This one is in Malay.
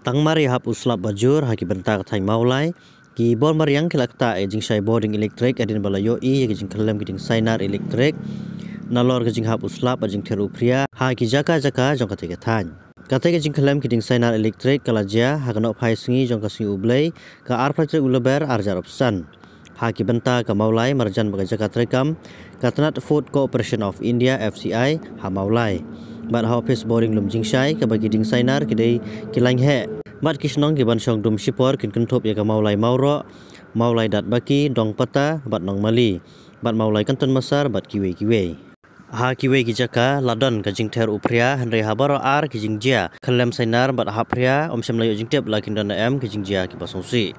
Tang mari hap uslap bajur haki bentak thai maulai ki bor mariang kilakta jing sai boarding electric adin balayo ki jing kelem ki jing sainar electric nalor ki jing hap uslap jing theru pria haki jaka jong kate than kate ki jing kelem ki jing sainar electric kalajia hakano phai singi jong kasi ublei ka arpatre uleber arjar opsan haki benta ka maulai marjan baga jaka trekam Katnat Food Corporation of India FCI ha maulai mat ha office boarding lum jing sai ka bagi ding sainar kidai kilang he mat kisnong ki ban song dum sipor kin kenthop ya ka maulai maulai dat baki dong pata bat nong mali bat maulai kanton masar bat kiwe ha kiwe ki jaka ladon ka jing ther upria hanre habaro ar ki jing jia khalem sainar bat ha pria om sem layo jing tep lakin dana em ki jing jia ki basongsi